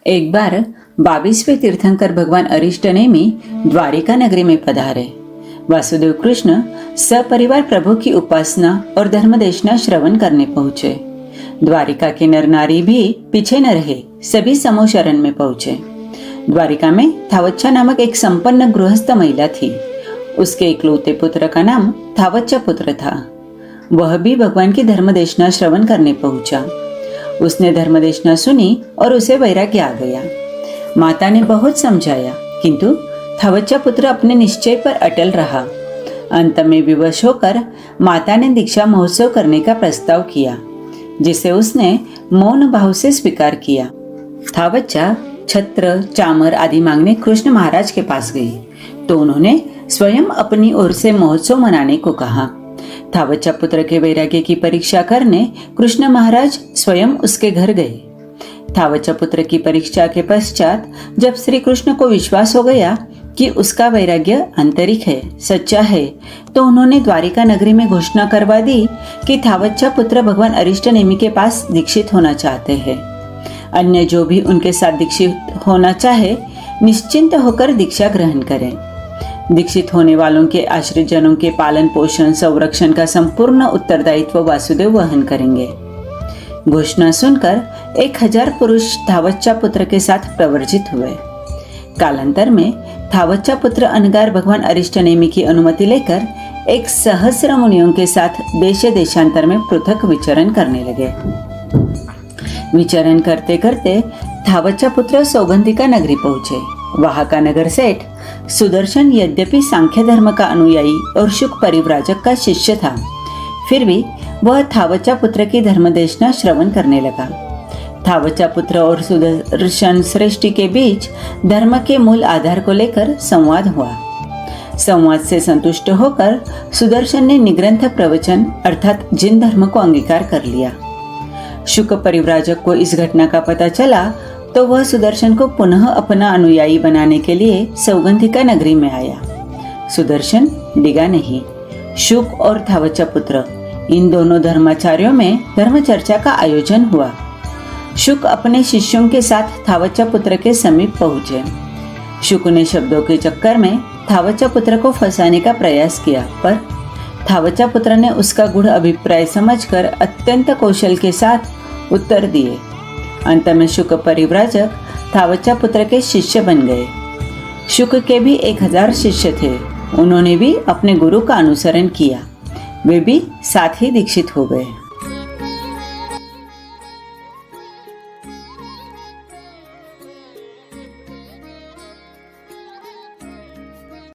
एक बार 22वें तीर्थंकर भगवान अरिष्टनेमी द्वारिका नगरी में पधारे। वासुदेव कृष्ण सपरिवार प्रभु की उपासना और धर्मदेशना श्रवण करने पहुंचे। द्वारिका के नर नारी भी पीछे न रहे, सभी समूह शरण में पहुंचे। द्वारिका में थावच्छा नामक एक संपन्न गृहस्थ महिला थी। उसके इकलौते पुत्र का नाम थावच्छा पुत्र था। वह भी भगवान की धर्मदेशना श्रवण करने पहुंचा। उसने धर्मदेशना सुनी और उसे वैराग्य आ गया। माता ने बहुत समझाया, किंतु थावच्छा पुत्र अपने निश्चय पर अटल रहा। अंत में विवश होकर माता ने दीक्षा महोत्सव करने का प्रस्ताव किया, जिसे उसने मौन भाव से स्वीकार किया। थावच्छा छत्र, चामर आदि मांगने कृष्ण महाराज के पास गई, तो उन्होंने स्वयं अपनी ओर से महोत्सव मनाने को कहा। थावच्छा पुत्र के वैराग्य की परीक्षा करने कृष्ण महाराज स्वयं उसके घर गए। थावच्छा पुत्र की परीक्षा के पश्चात जब श्री कृष्ण को विश्वास हो गया कि उसका वैराग्य आंतरिक है, सच्चा है, तो उन्होंने द्वारिका नगरी में घोषणा करवा दी कि थावच्छा पुत्र भगवान अरिष्टनेमी के पास दीक्षित होना चाहते हैं। अन्य जो भी उनके साथ दीक्षित होना चाहे, निश्चिंत होकर दीक्षा ग्रहण करें। दीक्षित होने वालों के आश्रित जनों के पालन पोषण संरक्षण का संपूर्ण उत्तरदायित्व वासुदेव वहन करेंगे। घोषणा सुनकर 1000 पुरुष थावच्छा पुत्र के साथ प्रवर्जित हुए। कालांतर में थावच्छा पुत्र अनगार भगवान अरिष्टनेमी की अनुमति लेकर 1,000 मुनियों के साथ देश देशांतर में पृथक विचरण करने लगे। विचरण करते करते थावच्छा पुत्र सौगंधिका नगरी पहुंचे। वहां का नगर सेठ सुदर्शन यद्यपि सांख्य धर्म का अनुयायी और शुक परिव्राजक का शिष्य था, फिर भी वह थावच्छा पुत्र की धर्मदेशना श्रवण करने लगा। थावच्छा पुत्र और सुदर्शन श्रेष्ठी के बीच धर्म के मूल आधार को लेकर संवाद हुआ। संवाद से संतुष्ट होकर सुदर्शन ने निग्रंथ प्रवचन अर्थात जिन धर्म को अंगीकार कर लिया। शुक परिव्राजक को इस घटना का पता चला तो वह सुदर्शन को पुनः अपना अनुयायी बनाने के लिए सौगंधिका नगरी में आया। सुदर्शन डिगा नहीं। शुक और थावच्छा पुत्र इन दोनों धर्माचार्यों में धर्म चर्चा का आयोजन हुआ। शुक अपने शिष्यों के साथ थावच्छा पुत्र के समीप पहुंचे। शुक ने शब्दों के चक्कर में थावच्छा पुत्र को फंसाने का प्रयास किया, पर थावच्छा पुत्र ने उसका गूढ़ अभिप्राय समझकर अत्यंत कौशल के साथ उत्तर दिए। अंत में शुक परिव्राजक थावच्छा पुत्र के शिष्य बन गए। शुक के भी 1000 शिष्य थे। उन्होंने भी अपने गुरु का अनुसरण किया। वे भी साथ ही दीक्षित हो गए।